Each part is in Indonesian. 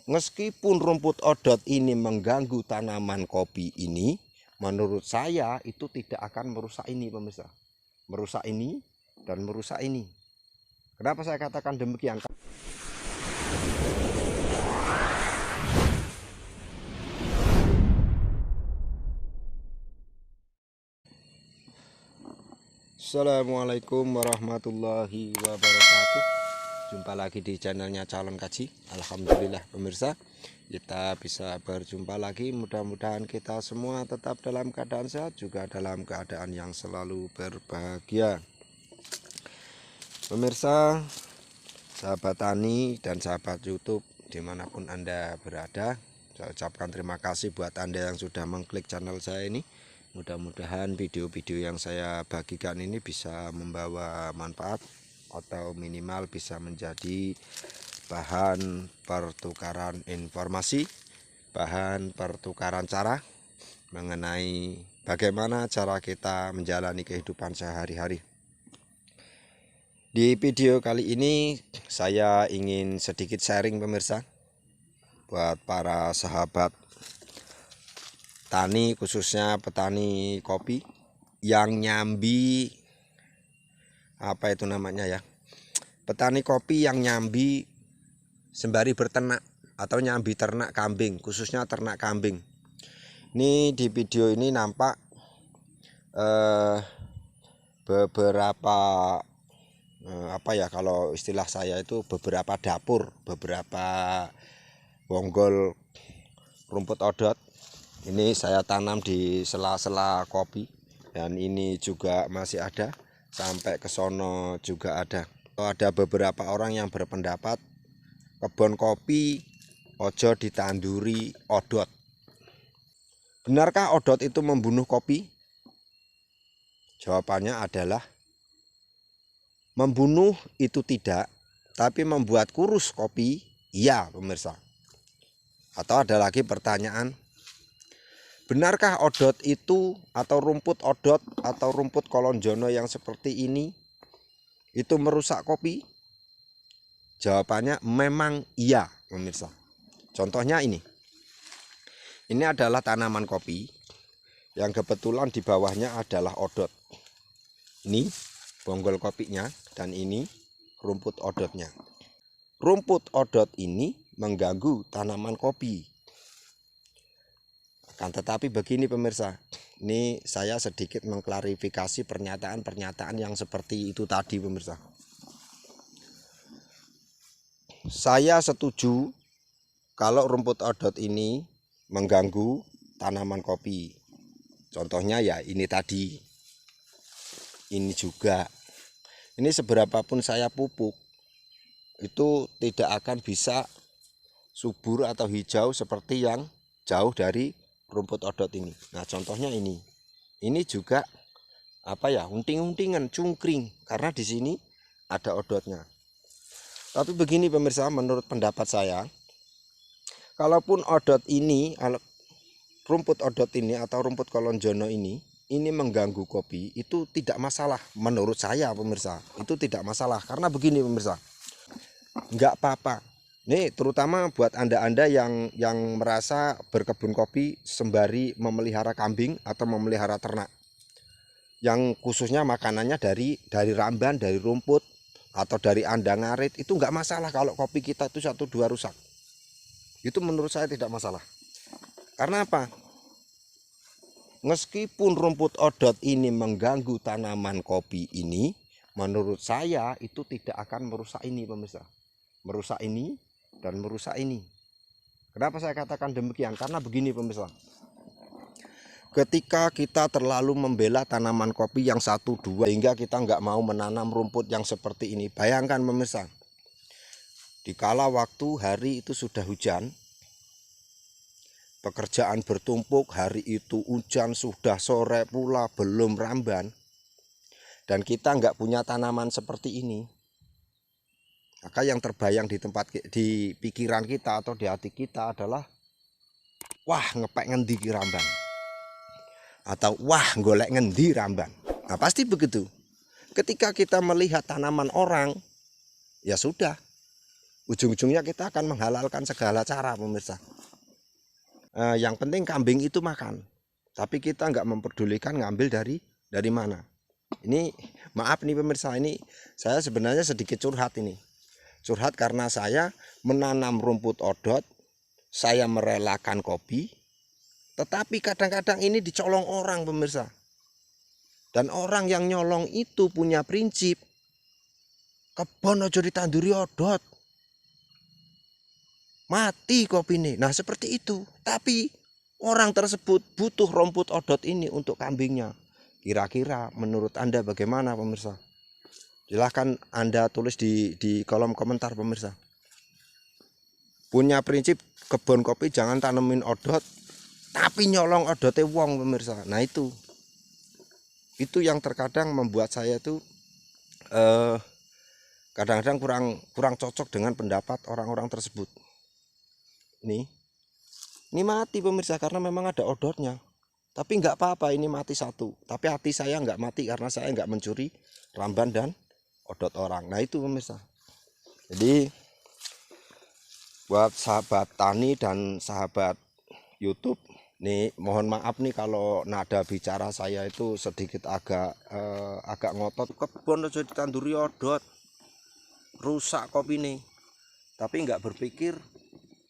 Meskipun rumput odot ini mengganggu tanaman kopi ini, menurut saya itu tidak akan merusak ini, pemirsa. Merusak ini dan merusak ini. Kenapa saya katakan demikian? Assalamualaikum warahmatullahi wabarakatuh. Jumpa lagi di channelnya Calon Kaji. Alhamdulillah pemirsa, kita bisa berjumpa lagi. Mudah-mudahan kita semua tetap dalam keadaan sehat, juga dalam keadaan yang selalu berbahagia. Pemirsa, sahabat tani dan sahabat YouTube dimanapun Anda berada, saya ucapkan terima kasih buat Anda yang sudah mengklik channel saya ini. Mudah-mudahan video-video yang saya bagikan ini bisa membawa manfaat atau minimal bisa menjadi bahan pertukaran informasi, bahan pertukaran cara mengenai bagaimana cara kita menjalani kehidupan sehari-hari. Di video kali ini saya ingin sedikit sharing pemirsa buat para sahabat tani, khususnya petani kopi yang nyambi petani kopi yang nyambi sembari berternak atau nyambi ternak kambing, khususnya ternak kambing. Ini di video ini nampak beberapa kalau istilah saya itu beberapa dapur, beberapa bonggol rumput odot. Ini saya tanam di sela-sela kopi, dan ini juga masih ada, sampai ke sono juga ada. Ada beberapa orang yang berpendapat kebun kopi ojo ditanduri odot. Benarkah odot itu membunuh kopi? Jawabannya adalah membunuh itu tidak, tapi membuat kurus kopi iya pemirsa. Atau ada lagi pertanyaan, benarkah odot itu atau rumput odot atau rumput kolonjono yang seperti ini itu merusak kopi? Jawabannya memang iya pemirsa. Contohnya ini adalah tanaman kopi yang kebetulan di bawahnya adalah odot. Ini bonggol kopinya dan ini rumput odotnya. Rumput odot ini mengganggu tanaman kopi. Kan tetapi begini pemirsa, ini saya sedikit mengklarifikasi pernyataan-pernyataan yang seperti itu tadi pemirsa. Saya setuju kalau rumput odot ini mengganggu tanaman kopi. Contohnya ya ini tadi, ini juga. Ini seberapapun saya pupuk, itu tidak akan bisa subur atau hijau seperti yang jauh dari rumput odot ini. Nah contohnya ini juga unting-untingan, cungkring, karena di sini ada odotnya. Tapi begini pemirsa, menurut pendapat saya, kalaupun rumput odot ini atau rumput kolonjono ini mengganggu kopi, itu tidak masalah. Menurut saya pemirsa, itu tidak masalah. Karena begini pemirsa, nggak apa-apa. Nih terutama buat anda yang merasa berkebun kopi sembari memelihara kambing atau memelihara ternak, yang khususnya makanannya dari ramban, dari rumput atau dari andang ngarit, itu nggak masalah kalau kopi kita itu 1-2 rusak. Itu menurut saya tidak masalah. Karena apa? Meskipun rumput odot ini mengganggu tanaman kopi ini, menurut saya itu tidak akan merusak ini pemirsa. Merusak ini dan merusak ini. Kenapa saya katakan demikian? Karena begini pemirsa, ketika kita terlalu membela tanaman kopi yang 1-2 hingga kita nggak mau menanam rumput yang seperti ini. Bayangkan pemirsa, dikala waktu hari itu sudah hujan, pekerjaan bertumpuk, hari itu hujan, sudah sore pula, belum ramban, dan kita nggak punya tanaman seperti ini, maka yang terbayang di pikiran kita atau di hati kita adalah, wah ngepek ngendi ki ramban, atau wah golek ngendi ramban. Nah pasti begitu. Ketika kita melihat tanaman orang, ya sudah, ujung-ujungnya kita akan menghalalkan segala cara pemirsa. Yang penting kambing itu makan, tapi kita nggak memperdulikan ngambil dari mana. Ini maaf nih pemirsa, ini saya sebenarnya sedikit curhat ini. Curhat karena saya menanam rumput odot, saya merelakan kopi, tetapi kadang-kadang ini dicolong orang pemirsa. Dan orang yang nyolong itu punya prinsip, kebon ojo ditanduri odot, mati kopi ini. Nah seperti itu. Tapi orang tersebut butuh rumput odot ini untuk kambingnya. Kira-kira menurut Anda bagaimana pemirsa? Silahkan Anda tulis di kolom komentar pemirsa. Punya prinsip kebun kopi jangan tanemin odot, tapi nyolong odotnya wong pemirsa. Nah itu yang terkadang membuat saya tuh kadang-kadang kurang cocok dengan pendapat orang-orang tersebut. Ini mati pemirsa karena memang ada odotnya. Tapi nggak apa-apa ini mati satu. Tapi hati saya nggak mati karena saya nggak mencuri ramban dan odot orang. Nah itu pemirsa. Jadi buat sahabat tani dan sahabat YouTube, nih mohon maaf nih kalau nada bicara saya itu sedikit agak ngotot. Kebon aja ditanduri odot, rusak kopi nih. Tapi nggak berpikir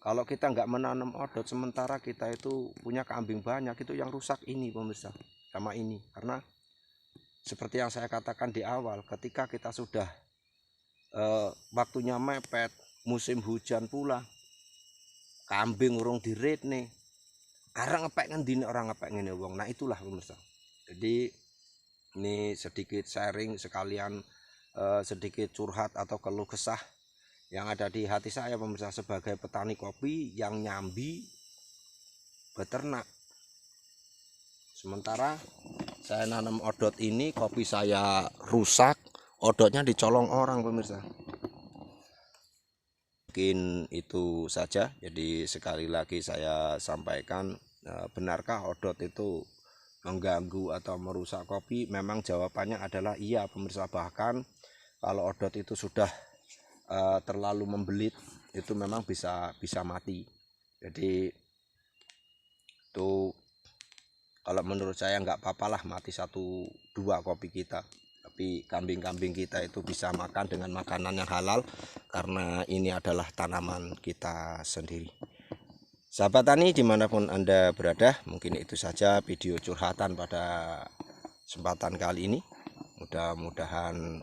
kalau kita nggak menanam odot, sementara kita itu punya kambing banyak, itu yang rusak ini pemirsa sama ini. Karena seperti yang saya katakan di awal, ketika kita sudah waktunya mepet, musim hujan pula, kambing urung dirit nih, orang ngepek ngendine orang ngepek ngene wong. Nah itulah pemirsa. Jadi ini sedikit sharing sekalian sedikit curhat atau keluh kesah yang ada di hati saya pemirsa sebagai petani kopi yang nyambi beternak. Sementara saya nanam odot ini, kopi saya rusak, odotnya dicolong orang pemirsa. Mungkin itu saja. Jadi sekali lagi saya sampaikan, benarkah odot itu mengganggu atau merusak kopi? Memang jawabannya adalah iya pemirsa. Bahkan kalau odot itu sudah terlalu membelit, itu memang bisa mati. Jadi itu kalau menurut saya nggak apa-apalah mati 1-2 kopi kita, tapi kambing-kambing kita itu bisa makan dengan makanan yang halal karena ini adalah tanaman kita sendiri. Sahabat tani dimanapun Anda berada, mungkin itu saja video curhatan pada kesempatan kali ini. Mudah-mudahan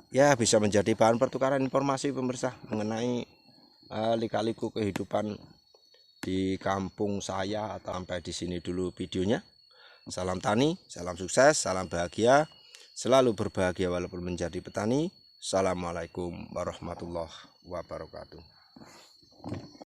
ya bisa menjadi bahan pertukaran informasi pemirsa mengenai lika-liku kehidupan di kampung saya. Atau sampai di sini dulu videonya. Salam tani, salam sukses, salam bahagia, selalu berbahagia walaupun menjadi petani. Assalamualaikum warahmatullahi wabarakatuh.